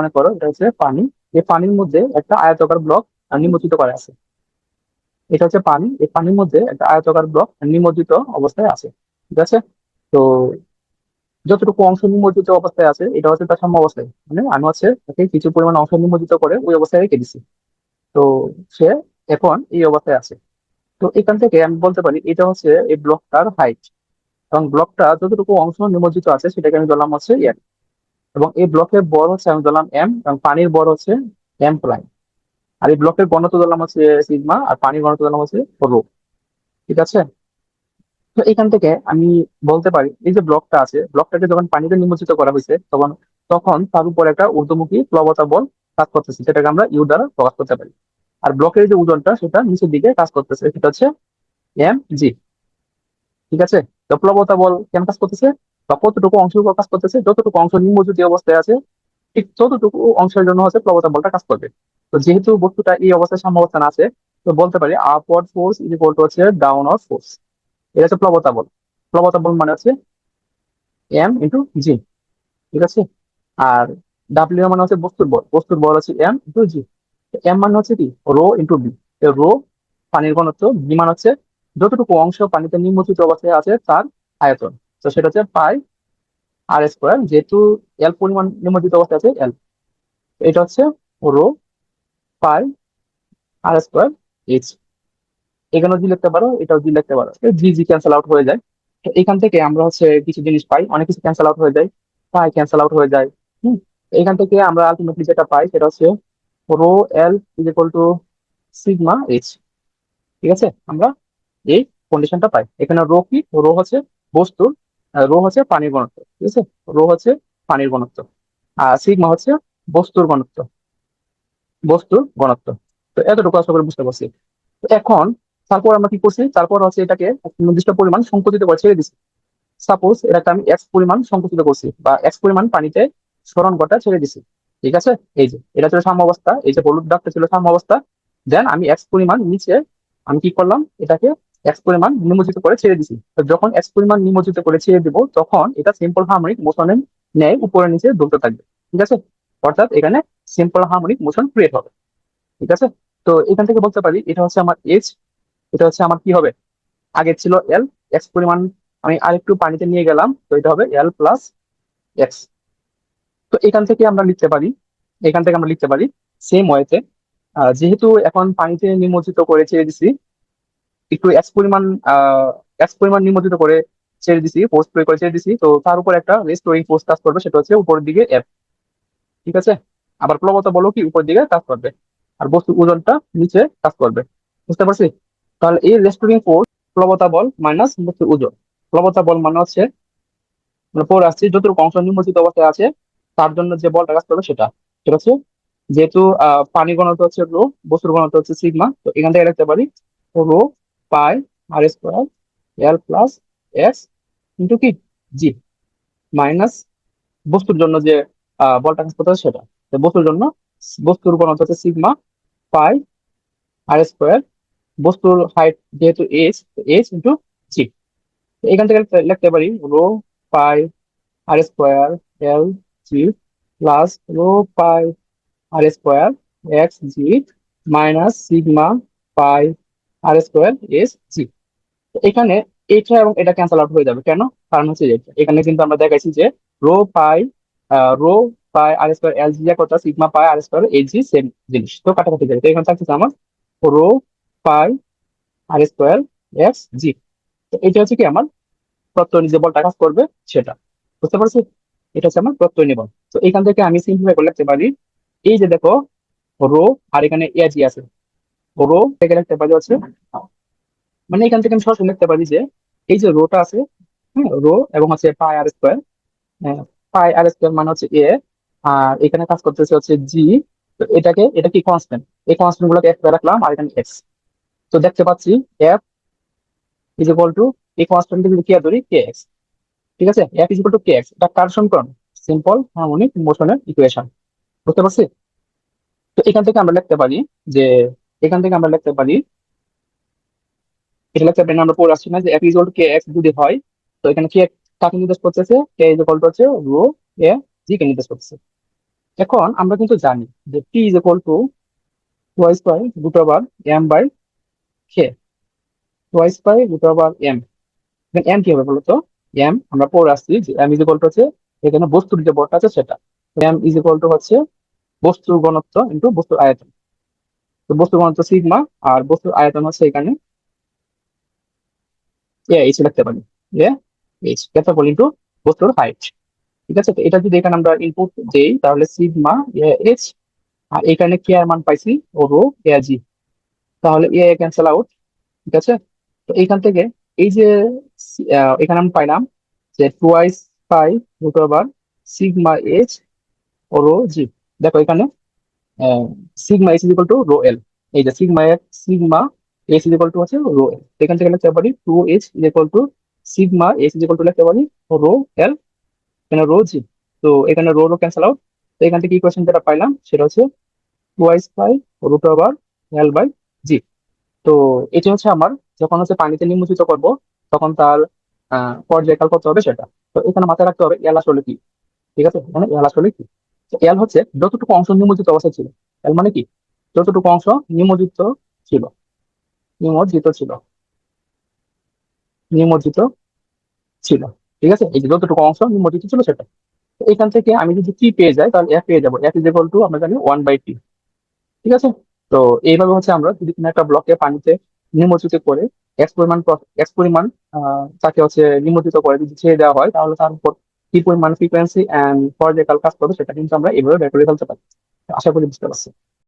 মনে করো এটা হচ্ছে পানি। এই পানির মধ্যে একটা আয়তাকার ব্লক নিমজ্জিত করা আছে। এটা হচ্ছে পানি, এই পানির মধ্যে একটা আয়তাকার ব্লক নিমজ্জিত অবস্থায় আছে। ঠিক আছে। তো যতটুকু অংশ নিমজ্জিত অবস্থায় আছে এটা হচ্ছে তার সাম্য অবস্থায়, মানে আমি হচ্ছে তাকে কিছু পরিমাণ অংশ নিমজ্জিত করে ওই অবস্থায় রেখে দিছি। তো সে এখন এই অবস্থায় আছে। তো এখান থেকে আমি বলতে পারি এটা হচ্ছে এই ব্লকটার হাইট, এবং ব্লকটা যতটুকু অংশ নিমজ্জিত আছে সেটাকে আমি ধরলাম হচ্ছে এম, এবং এই ব্লকের বর হচ্ছে আমি ধরলাম এম, এবং পানির বর হচ্ছে এম প্রাইম। আর এই ব্লকের ঘনত্ব ধরলাম হচ্ছে সিগমা, আর পানির ঘনত্ব ধরলাম হচ্ছে রো। ঠিক আছে। তো এখান থেকে আমি বলতে পারি এই যে ব্লকটা আছে, ব্লকটাকে যখন পানিতে নিমজ্জিত করা হয়েছে তখন তখন তার উপর একটা ঊর্ধ্বমুখী প্লবতা বল কাজ করতেছে, সেটাকে আমরা ইউ দ্বারা প্রকাশ করতে পারি। আর ব্লকের যে ওজনটা সেটা নিচের দিকে কাজ করতেছে, সেটা হচ্ছে এম জি। ঠিক আছে। তো প্লবতা বল কেন কাজ করতেছে, বা কতটুকু অংশের উপর কাজ করতেছে, যতটুকু অংশ নিমজ্জিত অবস্থায় আছে ঠিক ততটুকু অংশের জন্য হচ্ছে প্লবতা বলটা কাজ করবে। তো যেহেতু বস্তুটা এই অবস্থায় সাম্যাবস্থান আছে, তো বলতে পারি upward force is equal to হচ্ছে ডাউনওয়ার্ড ফোর্স। এটা হচ্ছে প্লবতা বল। প্লবতা বল মানে হচ্ছে এম ইন্টু জি। ঠিক আছে। আর ডাব্লিউ মানে হচ্ছে বস্তুর বল, বস্তুর বল হচ্ছে এম ইন্টু জি। এম মানে হচ্ছে কি রো ইন্টু বি। রো পানির ঘনত্ব, বি মানে হচ্ছে যতটুকু অংশ পানিতে নিমজ্জিত অবস্থায় আছে তার আয়তন। তো সেটা হচ্ছে পাই আর স্কোয়ার, যেহেতু এল পরিমাণ নিমজ্জিত অবস্থায় আছে এল, এটা হচ্ছে রো পাই আর স্কোয়ার এইচ। এখানেও জি লিখতে পারো, এটাও জি লিখতে পারো, জি জি ক্যান্সেল আউট হয়ে যায়। তো এখান থেকে আমরা হচ্ছে কিছু জিনিস পাই, অনেক কিছু ক্যান্সেল আউট হয়ে যায়, পাই ক্যান্সেল আউট হয়ে যায়। হম। এখান থেকে আমরা আলটিমেটলি যেটা পাই সেটা হচ্ছে rho L is equal to sigma H. ঠিক আছে। আমরা এই কন্ডিশনটা পাই। এখানে রো কি, রো হচ্ছে বস্তুর, রো হচ্ছে পানির ঘনত্ব। ঠিক আছে। রো হচ্ছে পানির ঘনত্ব, আর সিগমা হচ্ছে বস্তুর ঘনত্ব, বস্তুর ঘনত্ব। তো এতটুকু আশা করি বুঝতে পারছি। তো এখন তারপর আমরা কি করছি, তারপর হচ্ছে এটাকে একটা নির্দিষ্ট পরিমাণ সংকুচিত করে ছেড়ে দিচ্ছি। সাপোজ এটাকে আমি এক্স পরিমাণ সংকুচিত করছি, বা এক্স পরিমাণ পানিতে সরণ ঘটা ছেড়ে দিছি। ঠিক আছে। এই যে এটা ছিল সাম্য অবস্থা, এই যে হলুদ দাগটা ছিল সাম্য অবস্থা। দেন আমি এক্স পরিমাণ নিচে আমি কি করলাম, এটাকে এক্স পরিমাণ নিমজ্জিত করে ছেড়ে দিছি। তো যখন এক্স পরিমাণ নিমজ্জিত করে ছেড়ে দিব তখন এটা সিম্পল হার্মোনিক মোশনের ন্যায় উপরে নিচে দুলতে থাকবে। ঠিক আছে। অর্থাৎ এখানে সিম্পল হার্মোনিক মোশন ক্রিয়েট হবে। ঠিক আছে। তো এখান থেকে বলতে পারি এটা হচ্ছে আমার এইচ, এটা হচ্ছে আমার কি হবে, আগে ছিল এল, এক্স পরিমাণ আমি আরেকটু পানিতে নিয়ে গেলাম, তো এটা হবে এল প্লাস এক্স। তো এখান থেকে আমরা লিখতে পারি, এখান থেকে আমরা লিখতে পারি সেম ওয়েতে, যেহেতু এখন পানিতে নিমজ্জিত করে ছেড়ে দিছি, একটু এক্স পরিমাণ নিমজ্জিত করে ছেড়ে দিছি, ফোর্স প্রয়োগ করে ছেড়ে দিছি, তো তার উপর একটা রেস্টোরিং ফোর্স কাজ করবে, সেটা হচ্ছে উপরের দিকে এফ। ঠিক আছে। আবার প্লবতা বলো কি উপর দিকে কাজ করবে, আর বস্তুর ওজনটা নিচে কাজ করবে। বুঝতে পারছি। তাহলে এই রেস্টোরিং ফোর্স প্লবতা বল মাইনাস বস্তুর ওজন। প্লবতা বল মানে হচ্ছে মানে পরে আসছি যতটুকু অংশ নিমজ্জিত অবস্থায় আছে তার জন্য যে বলটা কাজ করবে সেটা। ঠিক আছে। যেহেতু পানি ঘনত্ব হচ্ছে রো, বস্তুর ঘনত্ব হচ্ছে সিগমা, তো এখান থেকে লিখতে পারি রো পাই আর স্কোয়ার এল প্লাস এক্স ইন্টু কি জি, মাইনাস বস্তুর জন্য যে বলটা কাজ করতে হবে সেটা। তো বস্তুর জন্য বস্তুর ঘনত্ব হচ্ছে সিগমা পাই আর স্কোয়ার, বস্তুর হাইট যেহেতু এইচ, এইচ ইন্টু জি। এখান থেকে লিখতে পারি রো পাই আর স্কোয়ার এল জি প্লাস রো পাই আর স্কোয়ার এক্স জি মাইনাস সিগমা পাই আর স্কোয়ার এস জি। এখানে এটা এবং এটা ক্যান্সেল আউট হয়ে যাবে কেন, কারণ হচ্ছে যে এখানে কিন্তু আমরা দেখাইছি যে রো পাই রো পাই আর স্কোয়ার এল জি কত, সিগমা পাই আর স্কোয়ার এই জি সেম জিনিস, তো কাটাকাটি যাবে। তো এখানে থাকছে আমার রো পাই আর স্কোয়ার এক্স জি। তো এটা হচ্ছে কি আমার প্রত্যয় যে বলটা কাজ করবে সেটা। বুঝতে পারছি। এটা হচ্ছে আমার প্রত্যয় নিবল। তো এখান থেকে আমি সিম্পলিফাই করে লিখতে পারি এই যে দেখো রো, আর এখানে এজি আছে, রো থেকে লিখতে পারি হচ্ছে, মানে এখান থেকে আমি সরাসরি লিখতে পারি যে এই যে রোটা আছে, হ্যাঁ রো এবং হচ্ছে পাই আর স্কোয়ার, পাই আর স্কোয়ার মানে হচ্ছে এ, আর এখানে কাজ করতেছে হচ্ছে জি। তো এটাকে এটা কি কনস্ট্যান্ট, এই কনস্ট্যান্ট গুলোকে এক রাখলাম আর এখানে এক্স। তো দেখতে পাচ্ছি এফ ইজ ইকুয়াল টু এই কনস্ট্যান্ট যদি কি ধরি কে এক্স। ঠিক আছে। F is equal to K x, এটা কার সমীকরণ, সিম্পল হার্মোনিক মোশনের ইকুয়েশন। বুঝতে পারছি। তো এখান থেকে আমরা লিখতে পারি যে, এখান থেকে আমরা লিখতে পারি এটা লিখতে পারি না, আমরা পড়ে আসছি না যে F equal to K X যদি হয়, তো এখানে কে কাকে নির্দেশ করতেছে, কে ইকুয়াল টু হচ্ছে রো এ জি কে নির্দেশ করতেছে। তো এখন আমরা কিন্তু জানি যে P is equal to twice by root over M by K, twice by root over M. M কি হবে বলতো? এম আমরা পড়ে আসছি যে এম ইজ ইকুয়াল টু হচ্ছে এখানে বস্তুর যে ভরটা আছে সেটা। এম ইজ ইকুয়াল টু হচ্ছে বস্তুর ঘনত্ব ইন্টু বস্তুর আয়তন। তো বস্তুর ঘনত্ব সিগমা, আর বস্তুর আয়তন হচ্ছে এখানে এ এইচ লিখতে পারি। এ এইচ ক্যাপাবল ইন্টু বস্তুর হাইট। ঠিক আছে, তো এটা যদি এখানে আমরা ইনপুট দেই তাহলে সিগমা এ এইচ, আর এখানে কে এর মান পাইছি ও রো এ জি, তাহলে এ ক্যান্সেল আউট। ঠিক আছে, তো এইখান থেকে এই যে এখানে আমি পাইলাম যে twice pi root over sigma H ও রো জি। দেখো এখানে sigma H equal to rho L. এই যে সিগমা এইচ ইকুয়াল টু হচ্ছে রো এল, এখান থেকে লিখতে পারি two H equal to sigma H equal to লিখতে পারি রো এল, এখানে রো জি। তো এখানে রো রো ক্যান্সেল আউট। তো এখান থেকে ইকুয়েশন যেটা পাইলাম সেটা হচ্ছে twice pi root over L by G. তো এটি হচ্ছে আমার যখন হচ্ছে পানিতে নিমজ্জিত করব তখন তার পর্যায়কাল কত হবে সেটা। তো এখানে মাথায় রাখতে হবে এল আসলে কি। ঠিক আছে, মানে এল আসলে কি? এল হচ্ছে যতটুকু অংশ নিমজ্জিত অবস্থায় ছিল। এল মানে কি? যতটুকু অংশ নিমজ্জিত ছিল, নিমজ্জিত ছিল, নিমজ্জিত ছিল। ঠিক আছে, এই যে যতটুকু অংশ নিমজ্জিত ছিল সেটা। তো এখান থেকে আমি যদি টি পেয়ে যাই তাহলে এফ পেয়ে যাবো, এফ ইজ ইকুয়াল টু আমরা জানি ওয়ান বাই টি। ঠিক আছে, তো এইভাবে হচ্ছে আমরা যদি কোনো একটা ব্লকে পানিতে নিমজ্জিত করে এক্স পরিমাণ তাকে হচ্ছে নিমজ্জিত করে যদি ছেড়ে দেওয়া হয় তাহলে তার উপর কি পরিমাণ ফ্রিকোয়েন্সি অ্যান্ড পর্যায়কাল কাজ করবে সেটা কিন্তু আমরা এইভাবে বের করে ফেলতে পারি। আশা করি বুঝতে পারছি।